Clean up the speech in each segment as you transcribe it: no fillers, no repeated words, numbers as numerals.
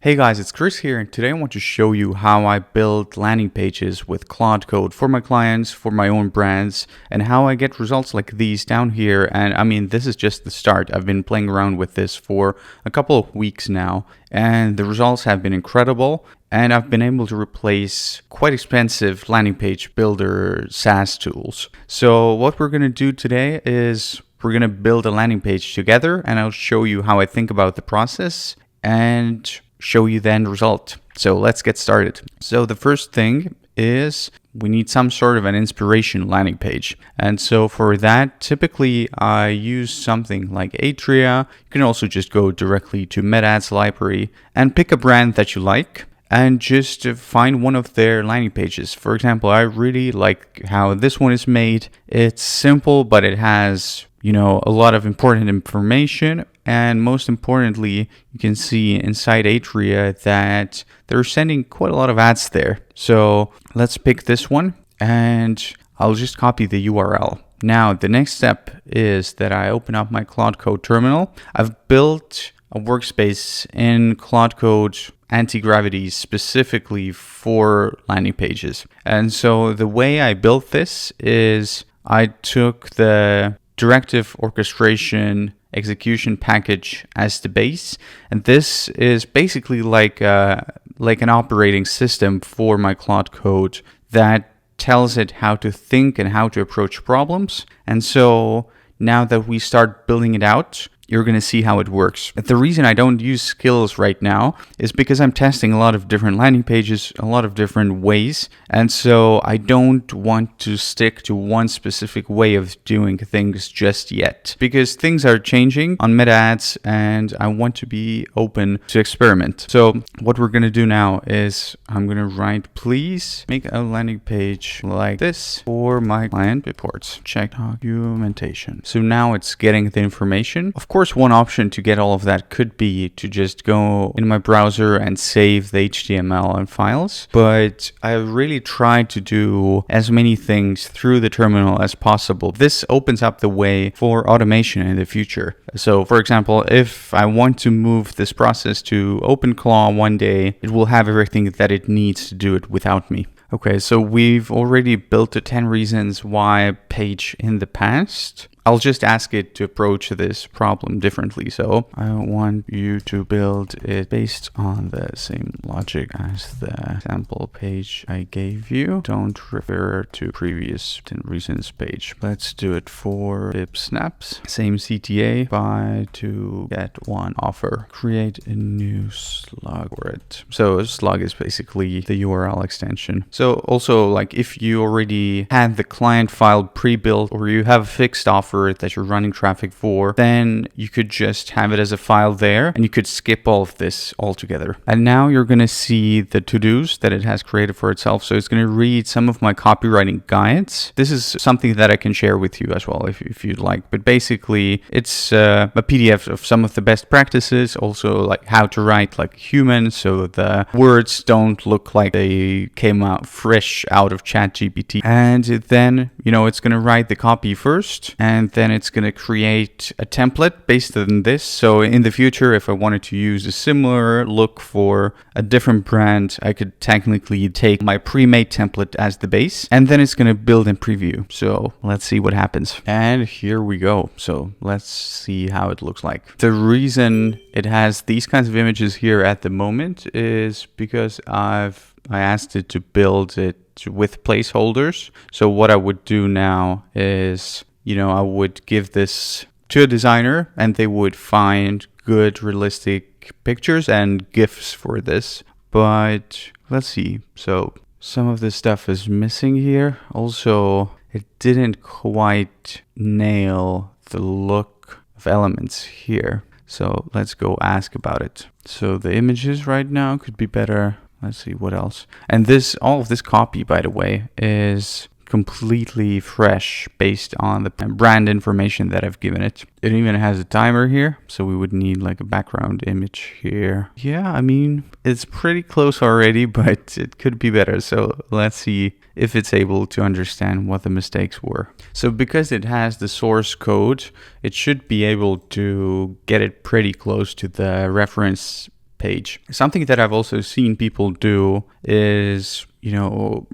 Hey guys, it's Chris here, and today I want to show you how I build landing pages with Claude Code for my clients, for my own brands, and how I get results like these down here. And I mean, this is just the start. I've been playing around with this for a couple of weeks now, and the results have been incredible. And I've been able to replace quite expensive landing page builder SaaS tools. So what we're going to do today is we're going to build a landing page together, and I'll show you how I think about the process and show you the end result. So let's get started. So the first thing is we need some sort of an inspiration landing page. And so for that, typically I use something like Iterate. You can also just go directly to MetaAds library and pick a brand that you like and just find one of their landing pages. For example, I really like how this one is made. It's simple, but it has, a lot of important information. And most importantly, you can see inside Atria that they're sending quite a lot of ads there. So let's pick this one and I'll just copy the URL. Now, the next step is that I open up my Claude Code terminal. I've built a workspace in Claude Code anti-gravity specifically for landing pages. And so the way I built this is I took the directive orchestration execution package as the base, and this is basically like an operating system for my Claude Code that tells it how to think and how to approach problems. And so now that we start building it out, you're going to see how it works. The reason I don't use skills right now is because I'm testing a lot of different landing pages, a lot of different ways. And so I don't want to stick to one specific way of doing things just yet, because things are changing on MetaAds and I want to be open to experiment. So what we're going to do now is I'm going to write, please make a landing page like this for my client reports. Check documentation. So now it's getting the information. Of course, one option to get all of that could be to just go in my browser and save the HTML and files, but I really try to do as many things through the terminal as possible. This opens up the way for automation in the future. So for example, if I want to move this process to OpenClaw one day, it will have everything that it needs to do it without me. Okay, so we've already built the 10 reasons why page in the past. I'll just ask it to approach this problem differently. So I want you to build it based on the same logic as the sample page I gave you. Don't refer to previous 10 reasons page. Let's do it for bib snaps. Same CTA, buy to get one offer. Create a new slug for it. So a slug is basically the URL extension. So also, like, if you already had the client file pre-built or you have a fixed offer that you're running traffic for, then you could just have it as a file there and you could skip all of this altogether. And now you're going to see the to-dos that it has created for itself. So it's going to read some of my copywriting guides. This is something that I can share with you as well if you'd like. But basically, it's a PDF of some of the best practices, also like how to write like human, so the words don't look like they came out fresh out of ChatGPT. And then, it's going to write the copy first, and then it's going to create a template based on this. So in the future, if I wanted to use a similar look for a different brand, I could technically take my pre-made template as the base, and then it's going to build in preview. So let's see what happens. And here we go. So let's see how it looks like. The reason it has these kinds of images here at the moment is because I asked it to build it with placeholders. So what I would do now is, I would give this to a designer and they would find good realistic pictures and GIFs for this. But let's see. So some of this stuff is missing here. Also, it didn't quite nail the look of elements here. So let's go ask about it. So the images right now could be better. Let's see what else. And all of this copy, by the way, is completely fresh based on the brand information that I've given it. It even has a timer here, so we would need like a background image here. Yeah, I mean, it's pretty close already, but it could be better. So let's see if it's able to understand what the mistakes were. So because it has the source code, it should be able to get it pretty close to the reference page. Something that I've also seen people do is,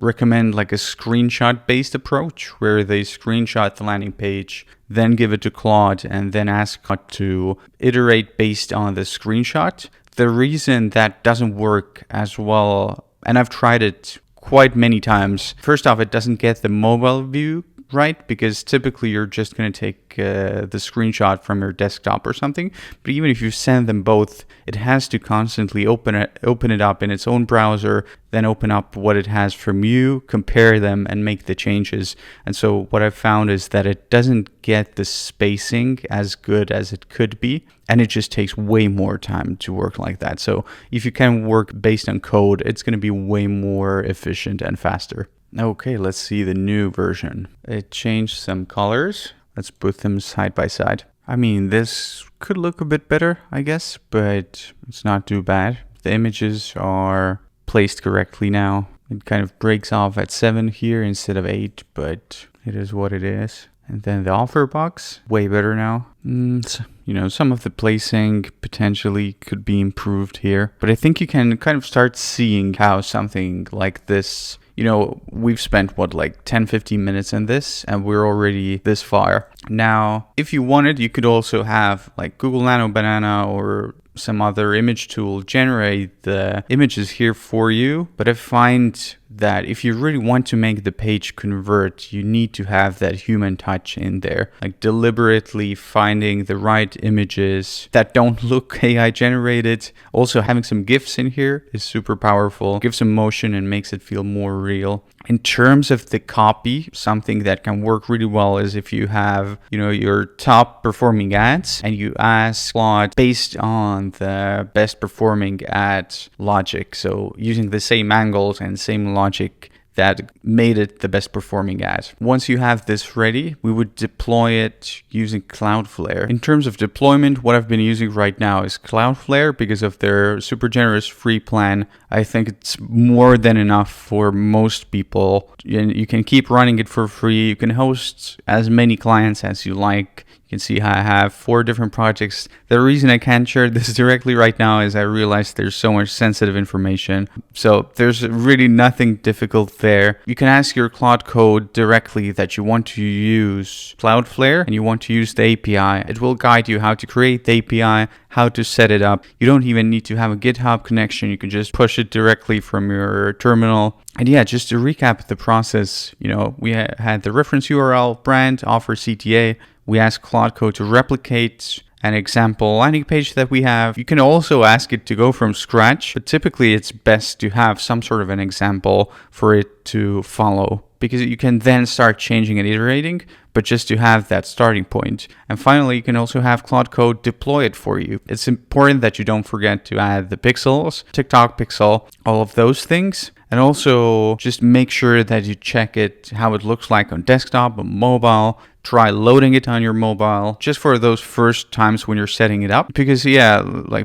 recommend like a screenshot based approach where they screenshot the landing page, then give it to Claude and then ask Claude to iterate based on the screenshot. The reason that doesn't work as well, and I've tried it quite many times. First off, it doesn't get the mobile view right, because typically you're just going to take the screenshot from your desktop or something. But even if you send them both, it has to constantly open it up in its own browser, then open up what it has from you, compare them, and make the changes. And so what I've found is that it doesn't get the spacing as good as it could be, and it just takes way more time to work like that. So if you can work based on code, it's going to be way more efficient and faster. Okay, let's see the new version. It changed some colors. Let's put them side by side. I mean, this could look a bit better, I guess, but it's not too bad. The images are placed correctly now. It kind of breaks off at 7 here instead of 8, but it is what it is. And then the offer box, way better now. Some of the placing potentially could be improved here, but I think you can kind of start seeing how something like this, we've spent 10-15 minutes in this and we're already this far. Now, if you wanted, you could also have like Google Nano Banana or some other image tool generate the images here for you. But I find that if you really want to make the page convert, you need to have that human touch in there, like deliberately finding the right images that don't look AI generated. Also having some GIFs in here is super powerful, gives some motion and makes it feel more real. In terms of the copy, something that can work really well is if you have, your top performing ads and you ask Claude based on the best performing ad logic. So using the same angles and same logic that made it the best performing ad. Once you have this ready, we would deploy it using Cloudflare. In terms of deployment, what I've been using right now is Cloudflare because of their super generous free plan. I think it's more than enough for most people. You can keep running it for free. You can host as many clients as you like. You can see how I have 4 different projects. The reason I can't share this directly right now is I realized there's so much sensitive information. So there's really nothing difficult there. You can ask your Claude Code directly that you want to use Cloudflare and you want to use the API. It will guide you how to create the API, how to set it up. You don't even need to have a GitHub connection. You can just push it directly from your terminal. And yeah, just to recap the process, we had the reference URL, brand, offer, CTA. We asked Claude Code to replicate an example landing page that we have. You can also ask it to go from scratch, but typically it's best to have some sort of an example for it to follow, because you can then start changing and iterating, but just to have that starting point. And finally, you can also have Claude Code deploy it for you. It's important that you don't forget to add the pixels, TikTok pixel, all of those things. And also just make sure that you check it, how it looks like on desktop, on mobile. Try loading it on your mobile just for those first times when you're setting it up, because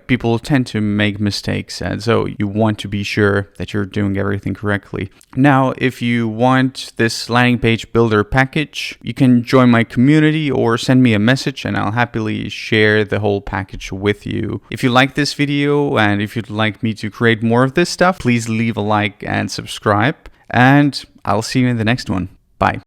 people tend to make mistakes, and so you want to be sure that you're doing everything correctly. Now, if you want this landing page builder package, you can join my community or send me a message and I'll happily share the whole package with you. If you like this video and if you'd like me to create more of this stuff, please leave a like and subscribe, and I'll see you in the next one. Bye.